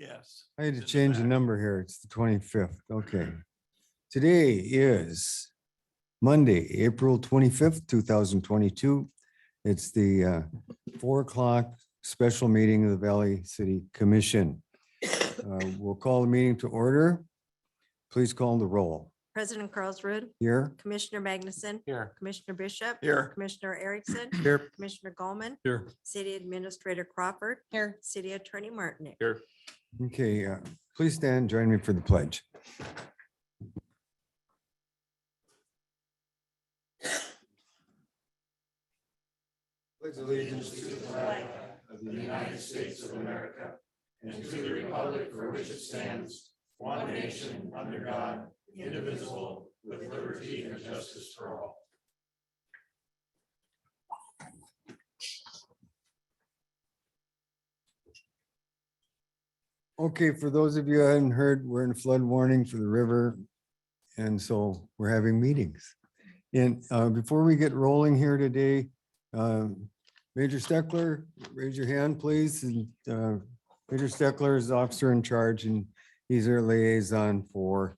Yes. I had to change the number here. It's the 25th. Okay. Today is Monday, April 25th, 2022. It's the 4 o'clock special meeting of the Valley City Commission. We'll call the meeting to order. Please call the roll. President Carlsrud, Here. Commissioner Magnuson, Here. Commissioner Bishop, Here. Commissioner Erickson, Here. Commissioner Gallman, Here. City Administrator Crawford, Here. City Attorney Martinick. Here. Okay, please stand, join me for the pledge. Pledge allegiance to the flag of the United States of America and to the republic for which it stands, one nation under God, indivisible, with liberty and justice for all. Okay, for those of you who hadn't heard, we're in flood warning for the river. And so we're having meetings. And before we get rolling here today, Major Steckler, raise your hand, please. And Major Steckler is the officer in charge and he's our liaison for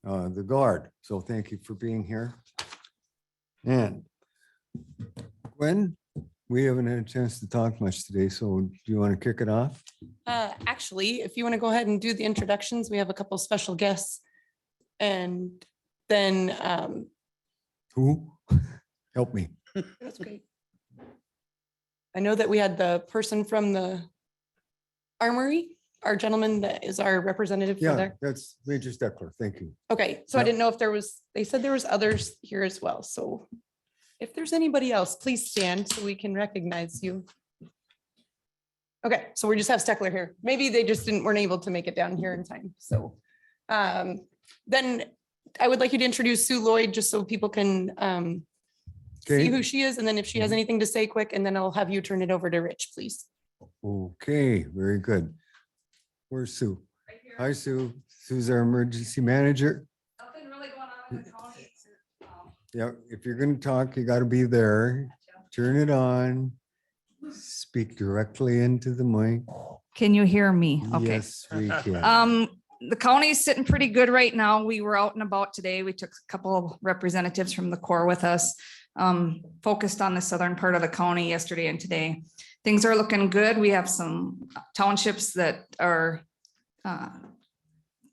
the guard. So thank you for being here. And Gwen, we haven't had a chance to talk much today, so do you want to kick it off? Actually, if you want to go ahead and do the introductions, we have a couple of special guests. And then Who? Help me. that's great. I know that we had the person from the Armory, our gentleman that is our representative for Yeah, there. that's Major Steckler. Thank you. Okay, so I Yep. didn't know if there was, they said there was others here as well. So if there's anybody else, please stand so we can recognize you. Okay, so we just have Steckler here. Maybe they just weren't able to make it down here in time. So then I would like you to introduce Sue Lloyd, just so people can see Okay. who she is. And then if she has anything to say quick, and then I'll have you turn it over to Rich, please. Okay, very good. Where's Sue? Hi, Sue. Sue's our emergency manager. Nothing really going on in the county. Yeah, if you're gonna talk, you gotta be there. Turn it on. Speak directly into the mic. Can you hear me? Okay. Yes, we can. The county is sitting pretty good right now. We were out and about today. We took a couple of representatives from the Corps with us. Focused on the southern part of the county yesterday and today. Things are looking good. We have some townships that are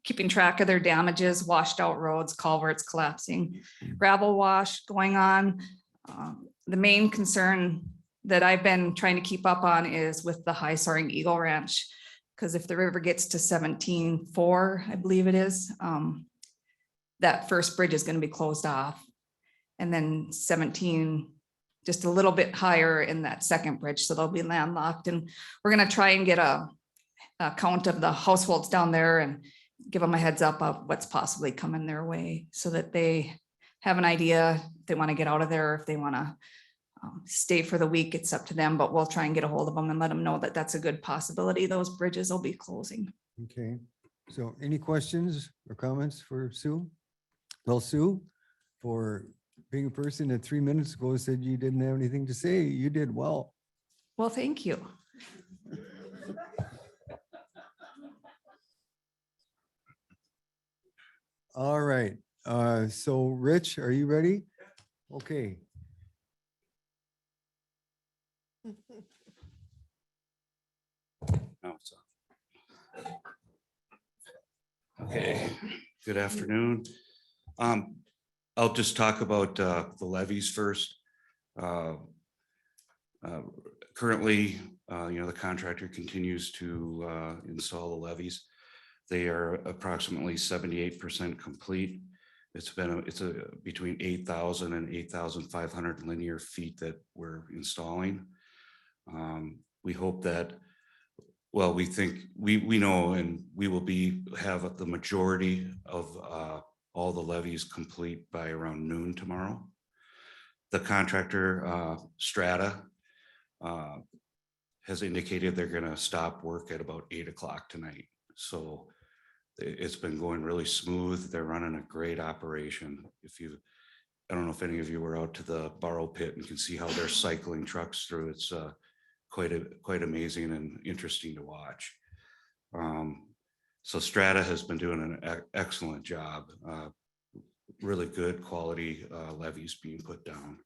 keeping track of their damages, washed out roads, culverts collapsing, gravel wash going on. The main concern that I've been trying to keep up on is with the high soaring Eagle Ranch. Because if the river gets to 17.4, I believe it is, that first bridge is going to be closed off. And then 17, just a little bit higher in that second bridge. So they'll be landlocked. And we're going to try and get a count of the households down there and give them a heads up of what's possibly coming their way so that they have an idea if they want to get out of there, if they want to stay for the week. It's up to them, but we'll try and get a hold of them and let them know that that's a good possibility. Those bridges will be closing. Okay, so any questions or comments for Sue? Well, Sue, for being a person that 3 minutes ago said you didn't have anything to say, you did well. Well, thank you. All right, so Rich, are you ready? Okay. No, it's on. Okay, good afternoon. I'll just talk about the levies first. Currently, the contractor continues to install the levies. They are approximately 78% complete. It's between 8,000 and 8,500 linear feet that we're installing. We hope that, well, we think we know, and we will have the majority of all the levies complete by around noon tomorrow. The contractor, Strata, has indicated they're going to stop work at about 8 o'clock tonight. So it's been going really smooth. They're running a great operation. I don't know if any of you were out to the borrow pit and can see how they're cycling trucks through. It's quite amazing and interesting to watch. So Strata has been doing an excellent job. Really good quality levees being put down.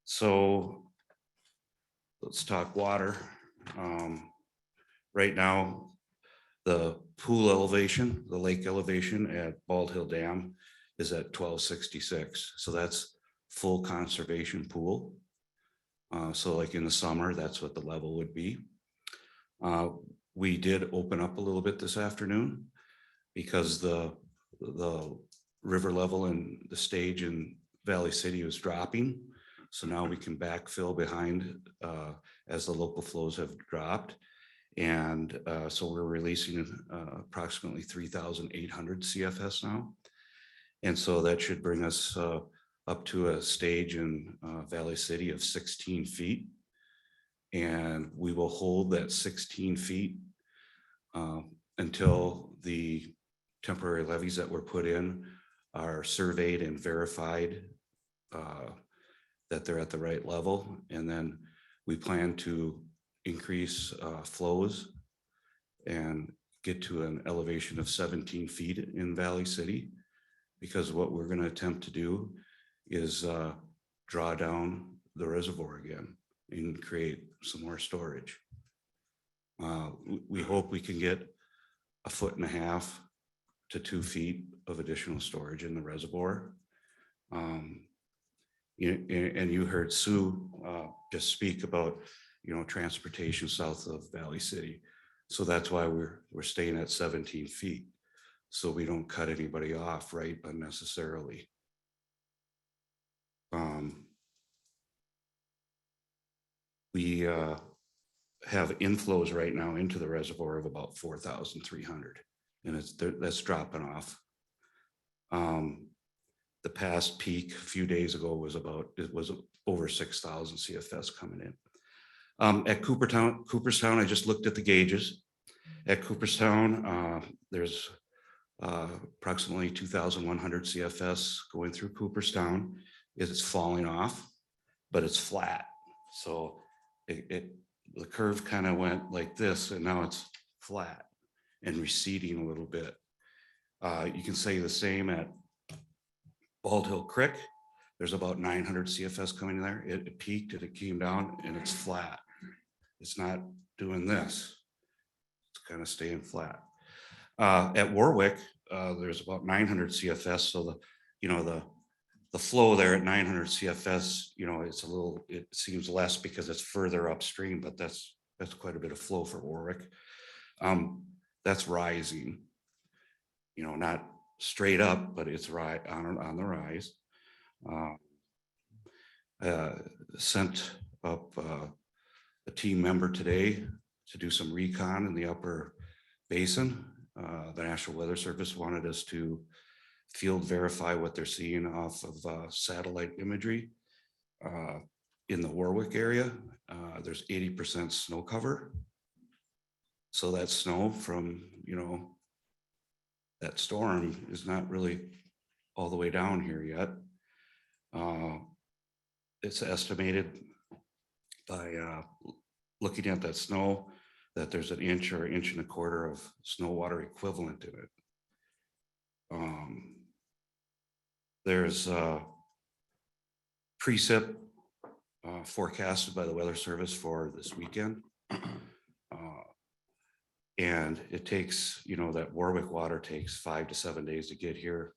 So let's talk water. Right now, the pool elevation, the lake elevation at Bald Hill Dam is at 1266. So that's full conservation pool. So like in the summer, that's what the level would be. We did open up a little bit this afternoon because the river level and the stage in Valley City was dropping. So now we can backfill behind as the local flows have dropped. And so we're releasing approximately 3,800 CFS now. And so that should bring us up to a stage in Valley City of 16 feet. And we will hold that 16 feet until the temporary levees that were put in are surveyed and verified that they're at the right level. And then we plan to increase flows and get to an elevation of 17 feet in Valley City, because what we're going to attempt to do is draw down the reservoir again and create some more storage. We hope we can get 1.5 to 2 feet of additional storage in the reservoir. And you heard Sue just speak about, transportation south of Valley City. So that's why we're staying at 17 feet. So we don't cut anybody off, right, unnecessarily. We have inflows right now into the reservoir of about 4,300, and that's dropping off. The past peak a few days ago was over 6,000 CFS coming in. At Cooperstown, I just looked at the gauges. At Cooperstown, there's approximately 2,100 CFS going through Cooperstown. It's falling off, but it's flat. So the curve kind of went like this, and now it's flat and receding a little bit. You can say the same at Bald Hill Creek. There's about 900 CFS coming in there. It peaked and it came down, and it's flat. It's not doing this. It's kind of staying flat. At Warwick, there's about 900 CFS. So the flow there at 900 CFS, it seems less because it's further upstream, but that's quite a bit of flow for Warwick. That's rising, not straight up, but it's on the rise. Sent up a team member today to do some recon in the upper basin. The National Weather Service wanted us to field verify what they're seeing off of satellite imagery in the Warwick area. There's 80% snow cover. So that snow from, that storm is not really all the way down here yet. It's estimated by looking at that snow that there's 1 inch or 1.25 inches of snow water equivalent in it. There's precip forecasted by the Weather Service for this weekend. And it takes, that Warwick water takes 5 to 7 days to get here.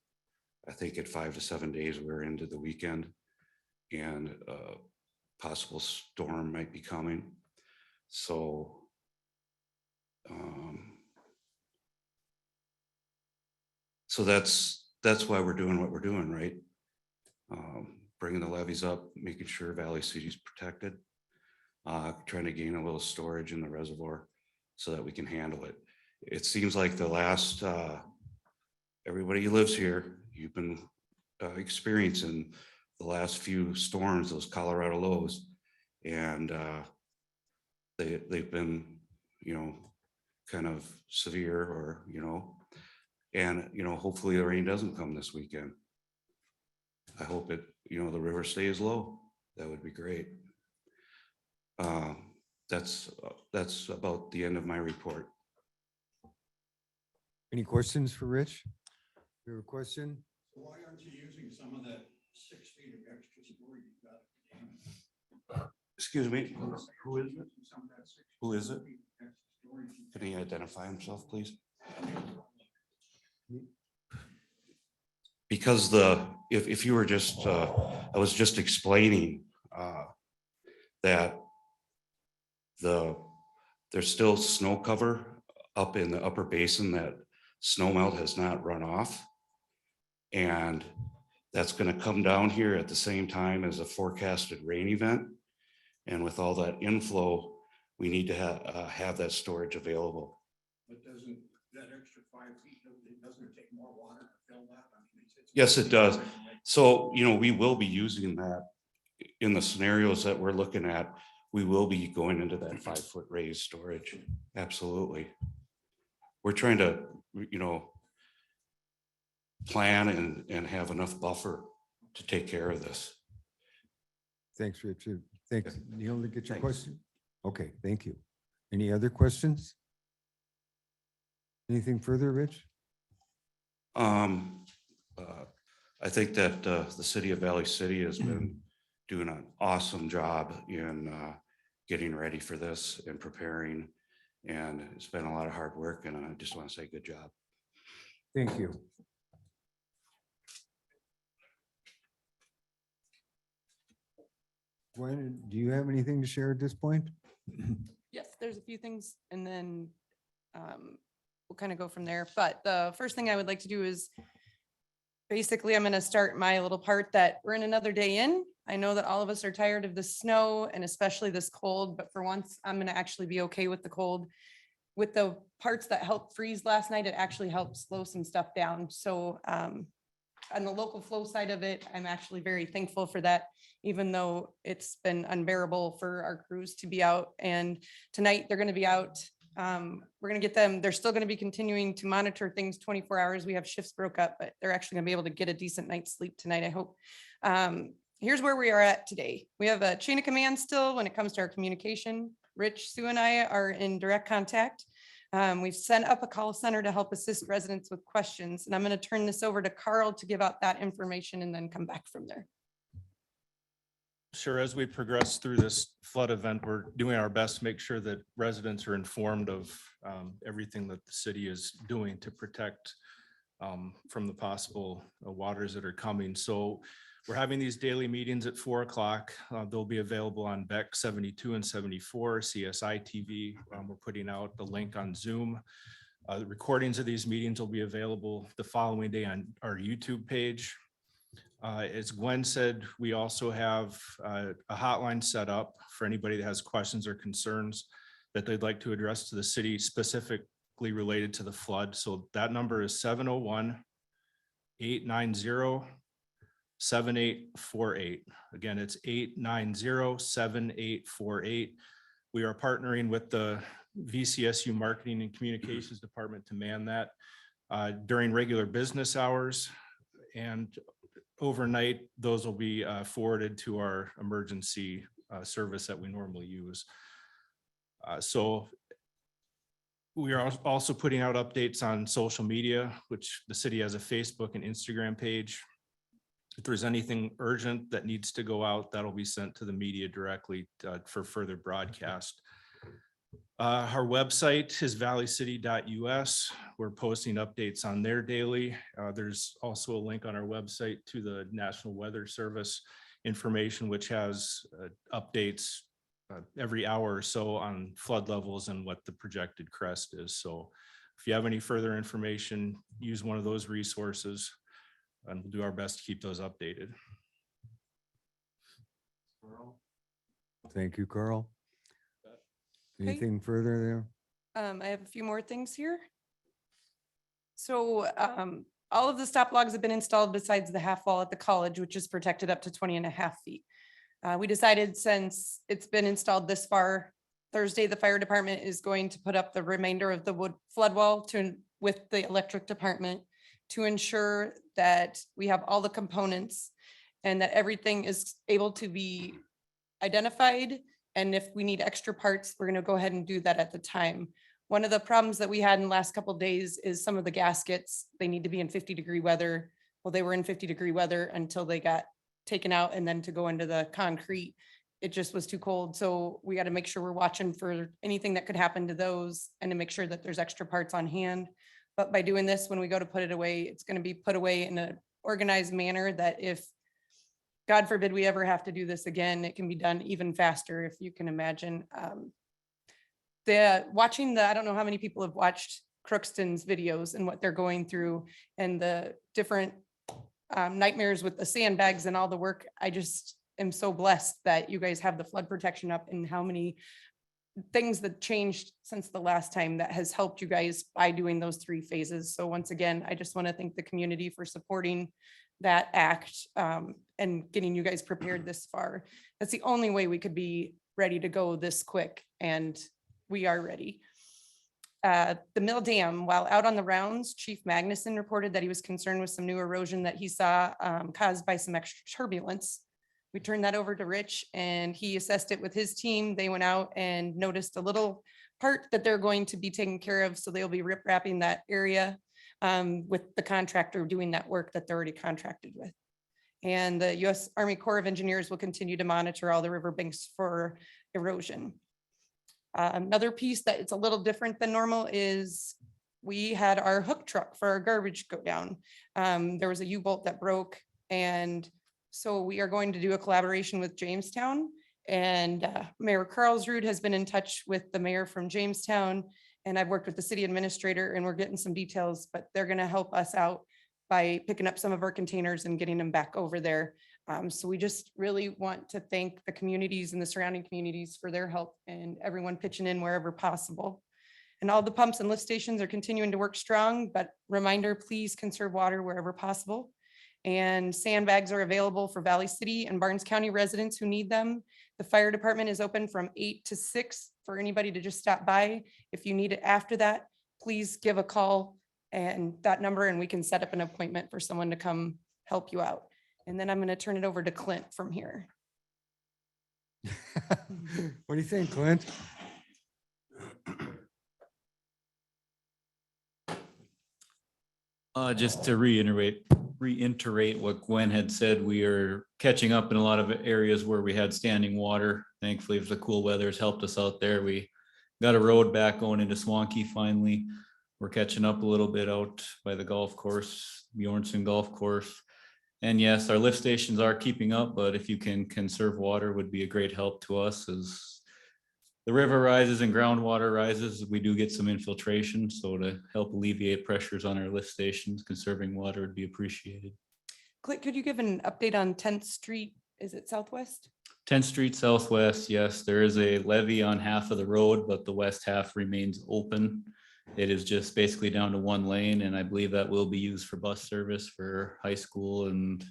I think at 5 to 7 days, we're into the weekend, and a possible storm might be coming. So that's why we're doing what we're doing, right? Bringing the levees up, making sure Valley City is protected, trying to gain a little storage in the reservoir so that we can handle it. It seems like the last, everybody who lives here, you've been experiencing the last few storms, those Colorado lows, and they've been, kind of severe, or, and, hopefully the rain doesn't come this weekend. I hope the river stays low. That would be great. That's about the end of my report. Any questions for Rich? You have a question? Why aren't you using some of that 6 feet of extra story you got? Excuse me, who is it? Some of that 6 Who is it? feet of extra storage you Can he identify himself, please? Because if you were just, I was just explaining that there's still snow cover up in the upper basin that snow melt has not run off. And that's gonna come down here at the same time as a forecasted rain event. And with all that inflow, we need to have that storage available. But doesn't that extra 5 feet, doesn't it take more water to fill that? I mean, it's- Yes, it does. So, we will be using that in the scenarios that we're looking at. We will be going into that 5-foot raised storage. Absolutely. We're trying to, plan and have enough buffer to take care of this. Thanks, Richard. Thanks. Neil, to get your Thanks. question? Okay, thank you. Any other questions? Anything further, Rich? I think that the city of Valley City has been doing an awesome job in getting ready for this and preparing. And it's been a lot of hard work, and I just want to say good job. Thank you. Gwen, do you have anything to share at this point? Yes, there's a few things and then we'll kind of go from there. But the first thing I would like to do is basically I'm going to start my little part that we're in another day in. I know that all of us are tired of the snow and especially this cold, but for once I'm going to actually be okay with the cold. With the parts that helped freeze last night, it actually helped slow some stuff down. So on the local flow side of it, I'm actually very thankful for that, even though it's been unbearable for our crews to be out. And tonight they're going to be out. We're going to get them. They're still going to be continuing to monitor things 24 hours. We have shifts broke up, but they're actually going to be able to get a decent night's sleep tonight, I hope. Here's where we are at today. We have a chain of command still when it comes to our communication. Rich, Sue, and I are in direct contact. We've set up a call center to help assist residents with questions, and I'm going to turn this over to Carl to give out that information and then come back from there. Sure, as we progress through this flood event, we're doing our best to make sure that residents are informed of everything that the city is doing to protect from the possible waters that are coming. So we're having these daily meetings at 4 o'clock. They'll be available on BEC 72 and 74, CSI TV. We're putting out the link on Zoom. The recordings of these meetings will be available the following day on our YouTube page. As Gwen said, we also have a hotline set up for anybody that has questions or concerns that they'd like to address to the city specifically related to the flood. So that number is 701-890-7848. Again, it's 890-7848. We are partnering with the VCSU Marketing and Communications Department to man that during regular business hours, and overnight, those will be forwarded to our emergency service that we normally use. So we are also putting out updates on social media, which the city has a Facebook and Instagram page. If there's anything urgent that needs to go out, that'll be sent to the media directly for further broadcast. Our website is valleycity.us. We're posting updates on there daily. There's also a link on our website to the National Weather Service information, which has updates every hour or so on flood levels and what the projected crest is. So if you have any further information, use one of those resources, and we'll do our best to keep those updated. Thank you, Carl. Okay. Anything further there? I have a few more things here. So all of the stop logs have been installed besides the half wall at the college, which is protected up to 20.5 feet. We decided since it's been installed this far, Thursday, the fire department is going to put up the remainder of the wood flood wall with the electric department to ensure that we have all the components and that everything is able to be identified. And if we need extra parts, we're going to go ahead and do that at the time. One of the problems that we had in the last couple of days is some of the gaskets, they need to be in 50-degree weather. Well, they were in 50-degree weather until they got taken out, and then to go into the concrete, it just was too cold. So we got to make sure we're watching for anything that could happen to those and to make sure that there's extra parts on hand. But by doing this, when we go to put it away, it's going to be put away in an organized manner that if, God forbid, we ever have to do this again, it can be done even faster, if you can imagine. I don't know how many people have watched Crookston's videos and what they're going through and the different nightmares with the sandbags and all the work. I just am so blessed that you guys have the flood protection up and how many things that changed since the last time that has helped you guys by doing those 3 phases. So once again, I just want to thank the community for supporting that act and getting you guys prepared this far. That's the only way we could be ready to go this quick, and we are ready. The Mill Dam, while out on the rounds, Chief Magnuson reported that he was concerned with some new erosion that he saw caused by some extra turbulence. We turned that over to Rich and he assessed it with his team. They went out and noticed a little part that they're going to be taking care of. So they'll be rip wrapping that area with the contractor doing that work that they're already contracted with. And the U.S. Army Corps of Engineers will continue to monitor all the riverbanks for erosion. Another piece that it's a little different than normal is we had our hook truck for our garbage go down. There was a U-bolt that broke, and so we are going to do a collaboration with Jamestown, and Mayor Carlsrud has been in touch with the mayor from Jamestown, and I've worked with the city administrator, and we're getting some details, but they're going to help us out by picking up some of our containers and getting them back over there. So we just really want to thank the communities and the surrounding communities for their help and everyone pitching in wherever possible. And all the pumps and lift stations are continuing to work strong, but reminder, please conserve water wherever possible. And sandbags are available for Valley City and Barnes County residents who need them. The fire department is open from 8 to 6 for anybody to just stop by. If you need it after that, please give a call and that number, and we can set up an appointment for someone to come help you out. And then I'm going to turn it over to Clint from here. What do you think, Clint? Just to reiterate what Gwen had said, we are catching up in a lot of areas where we had standing water. Thankfully, if the cool weather has helped us out there, we got a road back going into Swanky finally. We're catching up a little bit out by the golf course, Bjornson Golf Course. And yes, our lift stations are keeping up, but if you can conserve water would be a great help to us as the river rises and groundwater rises. We do get some infiltration. So to help alleviate pressures on our lift stations, conserving water would be appreciated. Clint, could you give an update on 10th Street? Is it Southwest? 10th Street Southwest, yes, there is a levee on half of the road, but the west half remains open. It is just basically down to 1 lane, and I believe that will be used for bus service for high school and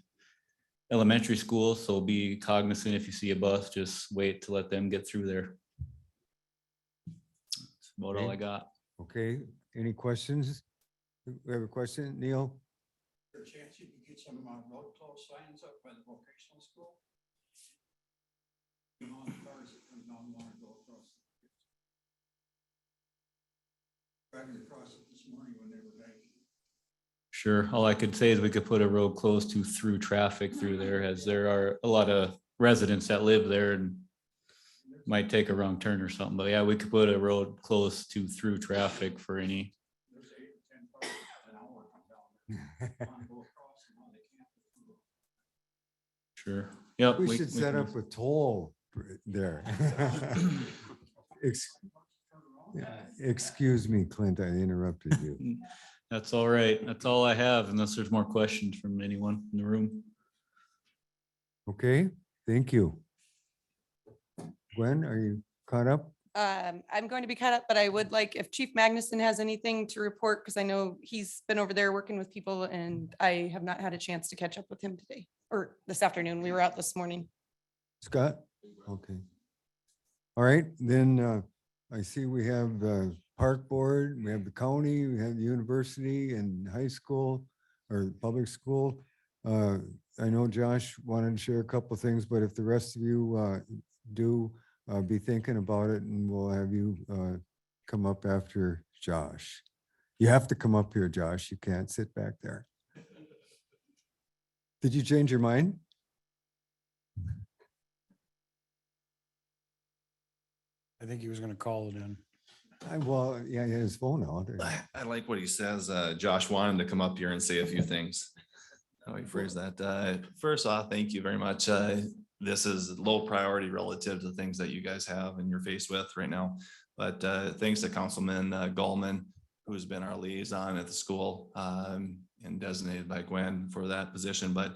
elementary school. So be cognizant if you see a bus, just wait to let them get through there. That's about all I got. Okay, any questions? We have a question, Neil? Is there a chance you can get some road close signs up by the vocational school? You know, the cars that come down want to go across. Driving across it this morning when they were banking. Sure. All I could say is we could put a road close to through traffic through there, as there are a lot of residents that live there and might take a wrong turn or something. But yeah, we could put a road close to through traffic for any. There's 8 or 10 cars an hour come down there. Want to go across and now they can't. Sure. Yep. We should set can- up a toll there. Excuse me, Clint, I interrupted you. That's all right. That's all I have, unless there's more questions from anyone in the room. Okay, thank you. Gwen, are you caught up? I'm going to be caught up, but I would like if Chief Magnuson has anything to report, because I know he's been over there working with people and I have not had a chance to catch up with him today or this afternoon. We were out this morning. Scott? Okay. All right, then I see we have the park board, we have the county, we have the university and high school or public school. I know Josh wanted to share a couple of things, but if the rest of you do be thinking about it, and we'll have you come up after Josh. You have to come up here, Josh. You can't sit back there. Did you change your mind? I think he was gonna call it in. Well, yeah, he had his phone out. I like what he says. Josh wanted to come up here and say a few things. How he phrased that. First off, thank you very much. This is low priority relative to things that you guys have and you're faced with right now. But thanks to Councilman Gallman, who's been our liaison at the school and designated by Gwen for that position. But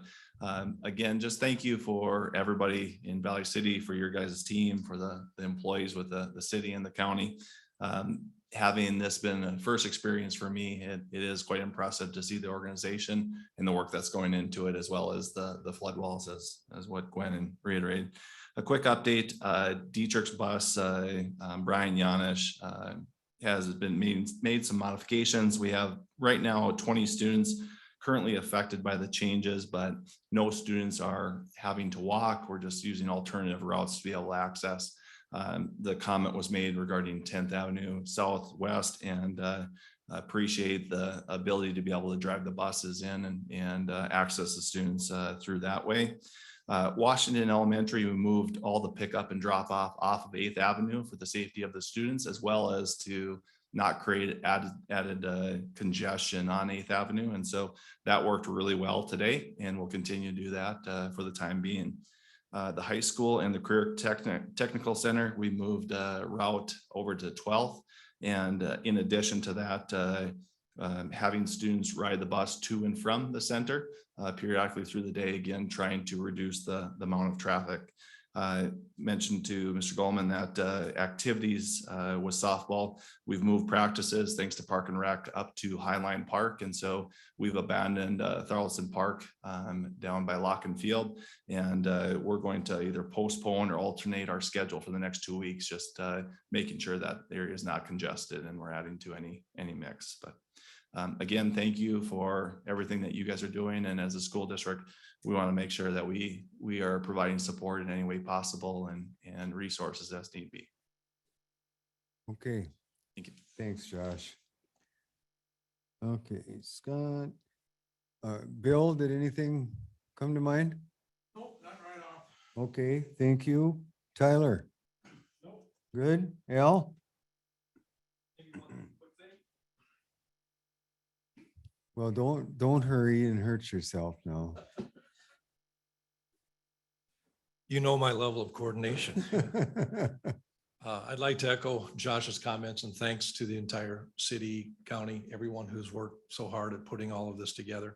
again, just thank you for everybody in Valley City, for your guys' team, for the employees with the city and the county. Having this been a first experience for me, it is quite impressive to see the organization and the work that's going into it, as well as the flood walls, as what Gwen reiterated. A quick update, Dietrich's bus, Brian Yanish has been made some modifications. We have right now 20 students currently affected by the changes, but no students are having to walk. We're just using alternative routes to be able to access. The comment was made regarding 10th Avenue Southwest, and appreciate the ability to be able to drive the buses in and access the students through that way. Washington Elementary, we moved all the pickup and drop off of 8th Avenue for the safety of the students, as well as to not create added congestion on 8th Avenue. And so that worked really well today, and we'll continue to do that for the time being. The high school and the Career Technical Center, we moved route over to 12th. And in addition to that, having students ride the bus to and from the center periodically through the day, again, trying to reduce the amount of traffic. Mentioned to Mr. Goldman that activities with softball, we've moved practices thanks to Park and Rec up to Highline Park. And so we've abandoned Thorlton Park down by Lock and Field. And we're going to either postpone or alternate our schedule for the next 2 weeks, just making sure that the area is not congested and we're adding to any mix. But again, thank you for everything that you guys are doing. And as a school district, we want to make sure that we are providing support in any way possible and resources as need be. Okay. Thank you. Thanks, Josh. Okay, Scott. Bill, did anything come to mind? Nope, not right off. Okay, thank you. Tyler? Nope. Good. Al? Well, don't hurry and hurt yourself now. You know my level of coordination. I'd like to echo Josh's comments and thanks to the entire city, county, everyone who's worked so hard at putting all of this together.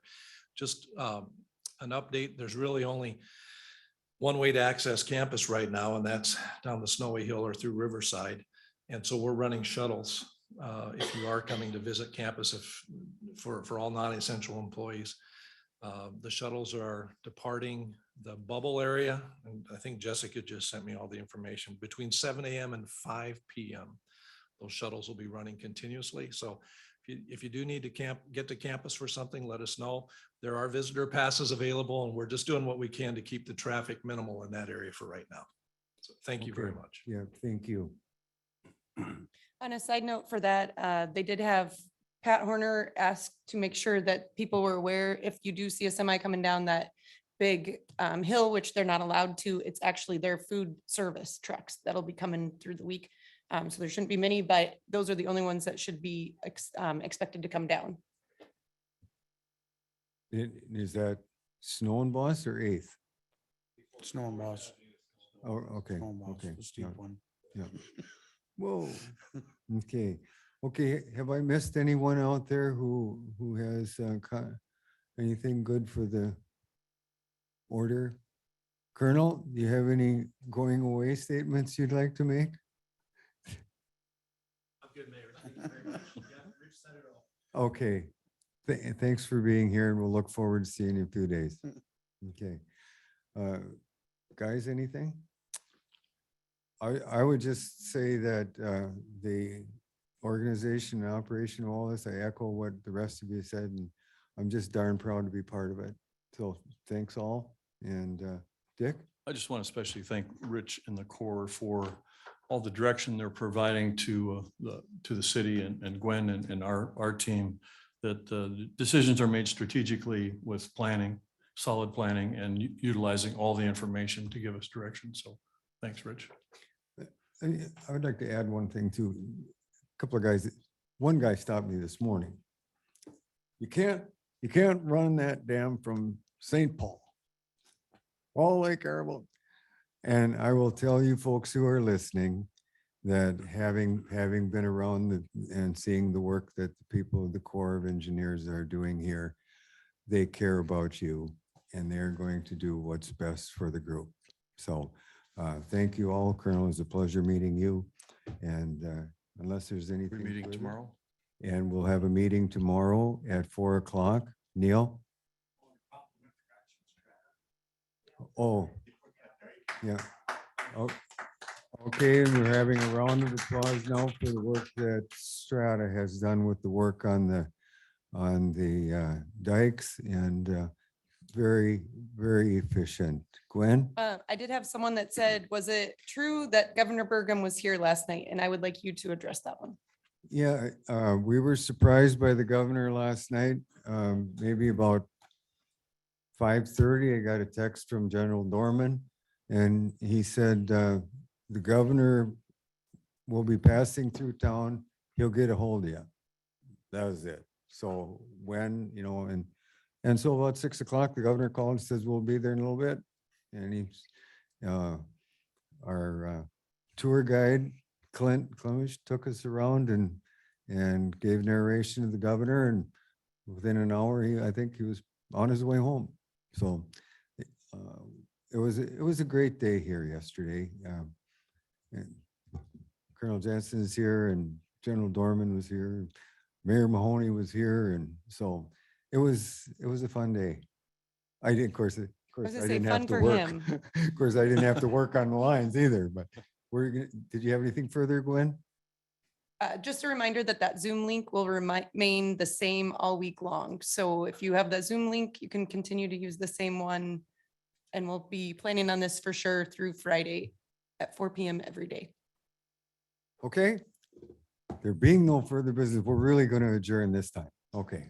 Just an update, there's really only one way to access campus right now, and that's down the Snowy Hill or through Riverside. And so we're running shuttles if you are coming to visit campus, for all non-essential employees. The shuttles are departing the bubble area, and I think Jessica just sent me all the information, between 7 a.m. and 5 p.m. Those shuttles will be running continuously. So if you do need to get to campus for something, let us know. There are visitor passes available, and we're just doing what we can to keep the traffic minimal in that area for right now. So thank you very Okay. much. Yeah, thank you. On a side note for that, they did have Pat Horner asked to make sure that people were aware, if you do see a semi coming down that big hill, which they're not allowed to, it's actually their food service trucks that'll be coming through the week. So there shouldn't be many, but those are the only ones that should be expected to come down. Is that Snow and Boss or 8th? Snow and Boss. Oh, okay, Snow and Boss, okay. the steep yeah, one. Yeah. Whoa. Okay. Okay. Have I missed anyone out there who has anything good for the order? Colonel, do you have any going away statements you'd like to make? I'm good, Mayor. Thank you very much. Yeah, Rich said it all. Okay. Thanks for being here, and we'll look forward to seeing you in a few days. Okay. Guys, anything? I would just say that the organization and operation of all this, I echo what the rest of you said, and I'm just darn proud to be part of it. So thanks all. And Dick? I just want to especially thank Rich and the Corps for all the direction they're providing to the city and Gwen and our team, that the decisions are made strategically with planning, solid planning, and utilizing all the information to give us direction. So thanks, Rich. I would like to add one thing too. A couple of guys, one guy stopped me this morning. You can't run that dam from St. Paul, all Lake Arable. And I will tell you folks who are listening that having been around and seeing the work that the people of the Corps of Engineers are doing here, they care about you and they're going to do what's best for the group. So thank you all. Colonel, it's a pleasure meeting you. And unless there's anything. We're meeting further, tomorrow. and we'll have a meeting tomorrow at 4 o'clock. Neil? Oh, yeah. Oh, okay, and we're having a round of applause now for the work that Strata has done with the work on the dikes, and very, very efficient. Gwen? I did have someone that said, was it true that Governor Burgum was here last night? And I would like you to address that one. Yeah, we were surprised by the governor last night, maybe about 5:30. I got a text from General Dorman, and he said, the governor will be passing through town. He'll get a hold of you. That was it. So when, and so about 6 o'clock, the governor called and says, we'll be there in a little bit. And he's, our tour guide, Clint Clemish, took us around and gave narration to the governor, and within an hour, I think he was on his way home. So it was a great day here yesterday. And Colonel Jensen is here, and General Dorman was here, Mayor Mahoney was here, and so it was a fun day. I did, of course, I was I gonna say didn't fun have to for work. him. Of course, I didn't have to work on the lines either, but did you have anything further, Gwen? Just a reminder that that Zoom link will remain the same all week long. So if you have that Zoom link, you can continue to use the same one. And we'll be planning on this for sure through Friday at 4 PM every day. Okay. There being no further business, we're really going to adjourn this time. Okay.